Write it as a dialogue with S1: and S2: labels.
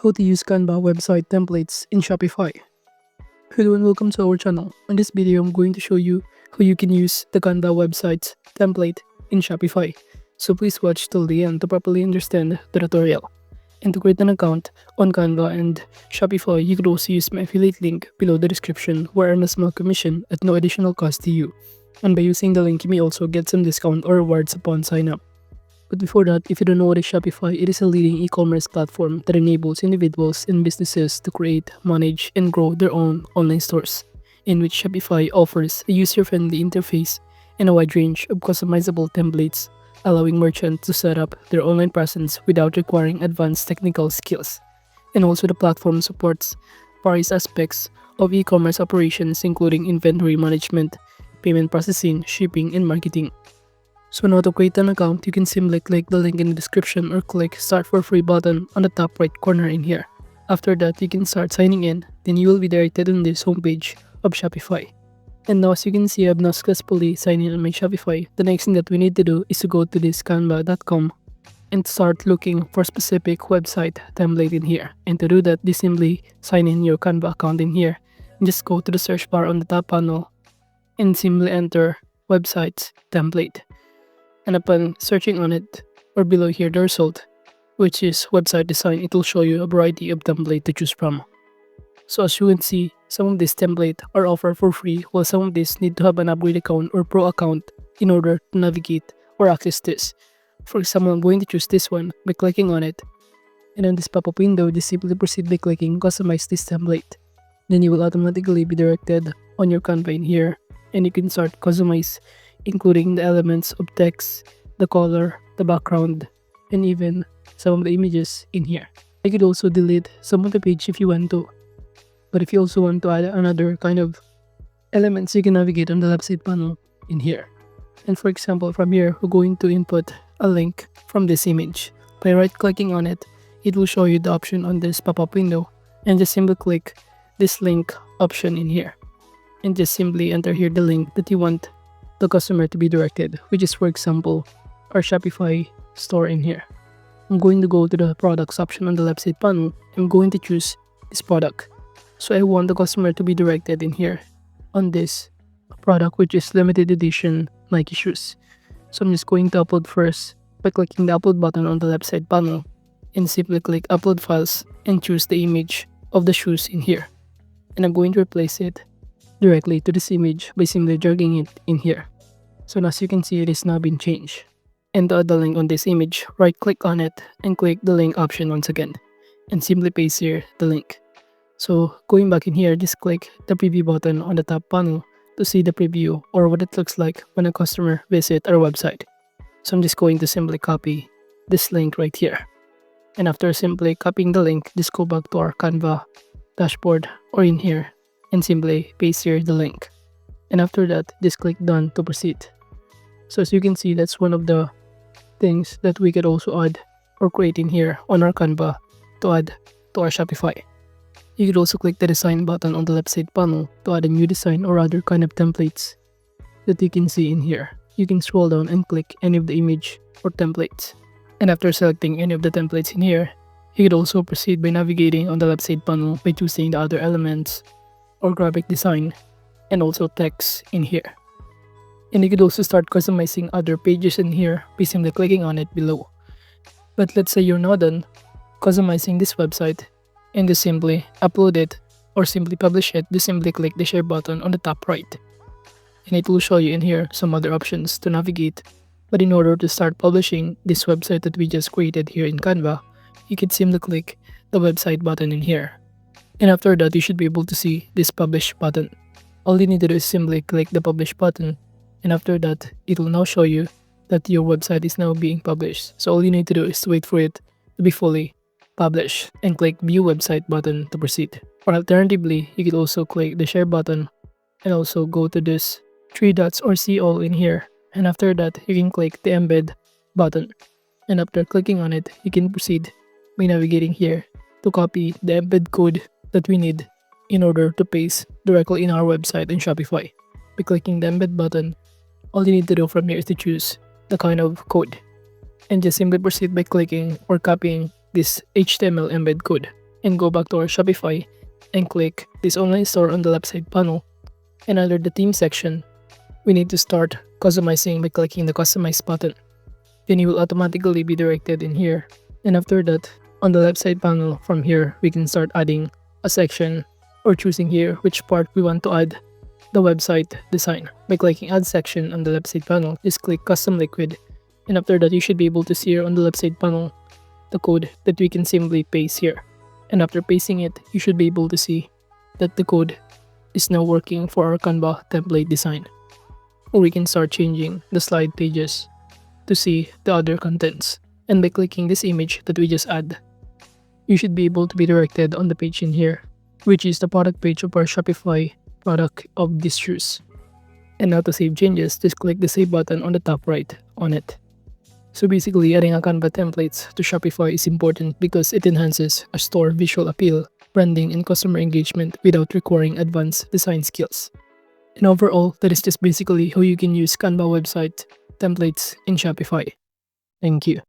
S1: How to use Canva website templates in Shopify. Hello and welcome to our channel. In this video, I'm going to show you how you can use the Canva website template in Shopify. So please watch till the end to properly understand the tutorial. And to create an account on Canva and Shopify, you could also use my affiliate link below the description where I earn a small commission at no additional cost to you. And by using the link, you may also get some discount or rewards upon sign up. But before that, if you don't know what is Shopify, it is a leading e-commerce platform that enables individuals and businesses to create, manage, and grow their own online stores, in which Shopify offers a user-friendly interface and a wide range of customizable templates, allowing merchants to set up their online presence without requiring advanced technical skills. And also the platform supports various aspects of e-commerce operations including inventory management, payment processing, shipping, and marketing. So now to create an account, you can simply click the link in the description or click start for free button on the top right corner in here. After that, you can start signing in, then you will be directed on this homepage of Shopify. And now as you can see, I have now successfully signed in on my Shopify. The next thing that we need to do is to go to this canva.com and start looking for specific website template in here. And to do that, just simply sign in your Canva account in here. And just go to the search bar on the top panel and simply enter websites template. And upon searching on it, or below here the result, which is website design, it will show you a variety of template to choose from. So as you can see, some of these templates are offered for free, while some of these need to have an upgrade account or pro account in order to navigate or access this. For example, I'm going to choose this one by clicking on it, and in this pop-up window, just simply proceed by clicking customize this template. Then you will automatically be directed on your Canva in here, and you can start customize, including the elements of text, the color, the background, and even some of the images in here. You could also delete some of the page if you want to. But if you also want to add another kind of elements, you can navigate on the left side panel in here. And for example, from here, we're going to input a link from this image. By right-clicking on it, it will show you the option on this pop-up window. And just simply click this link option in here. And just simply enter here the link that you want the customer to be directed, which is for example our Shopify store in here. I'm going to go to the products option on the left side panel. I'm going to choose this product. So I want the customer to be directed in here on this product, which is limited edition Nike shoes. So I'm just going to upload first by clicking the upload button on the left side panel and simply click upload files and choose the image of the shoes in here. And I'm going to replace it directly to this image by simply dragging it in here. So as you can see, it has now been changed. And to add the link on this image, right click on it and click the link option once again and simply paste here the link. So going back in here, just click the preview button on the top panel to see the preview or what it looks like when a customer visits our website. So I'm just going to simply copy this link right here. And after simply copying the link, just go back to our Canva dashboard or in here and simply paste here the link. And after that, just click done to proceed. So as you can see, that's one of the things that we could also add or create in here on our Canva to add to our Shopify. You could also click the design button on the left side panel to add a new design or other kind of templates that you can see in here. You can scroll down and click any of the image or templates. And after selecting any of the templates in here, you could also proceed by navigating on the left side panel by choosing the other elements or graphic design and also text in here. And you could also start customizing other pages in here by simply clicking on it below. But let's say you're not done customizing this website and just simply upload it or simply publish it, just simply click the share button on the top right. And it will show you in here some other options to navigate. But in order to start publishing this website that we just created here in Canva, you can simply click the website button in here. And after that, you should be able to see this publish button. All you need to do is simply click the publish button, and after that, it will now show you that your website is now being published. So all you need to do is wait for it to be fully published and click view website button to proceed. Or alternatively, you could also click the share button and also go to this three dots or see all in here. And after that, you can click the embed button. And after clicking on it, you can proceed by navigating here to copy the embed code that we need in order to paste directly in our website in Shopify. By clicking the embed button, all you need to do from here is to choose the kind of code and just simply proceed by clicking or copying this HTML embed code. and go back to our Shopify and click this online store on the left side panel. And under the theme section, we need to start customizing by clicking the customize button. Then you will automatically be directed in here. And after that, on the left side panel from here, we can start adding a section or choosing here which part we want to add the website design. By clicking add section on the left side panel, just click custom liquid. And after that, you should be able to see here on the left side panel the code that we can simply paste here. And after pasting it, you should be able to see that the code is now working for our Canva template design. Or we can start changing the slide pages to see the other contents. And by clicking this image that we just add, you should be able to be directed on the page in here, which is the product page of our Shopify product of these shoes. And now to save changes, just click the save button on the top right on it. So basically, adding a Canva templates to Shopify is important because it enhances a store visual appeal, branding, and customer engagement without requiring advanced design skills. And overall, that is just basically how you can use Canva website templates in Shopify. Thank you.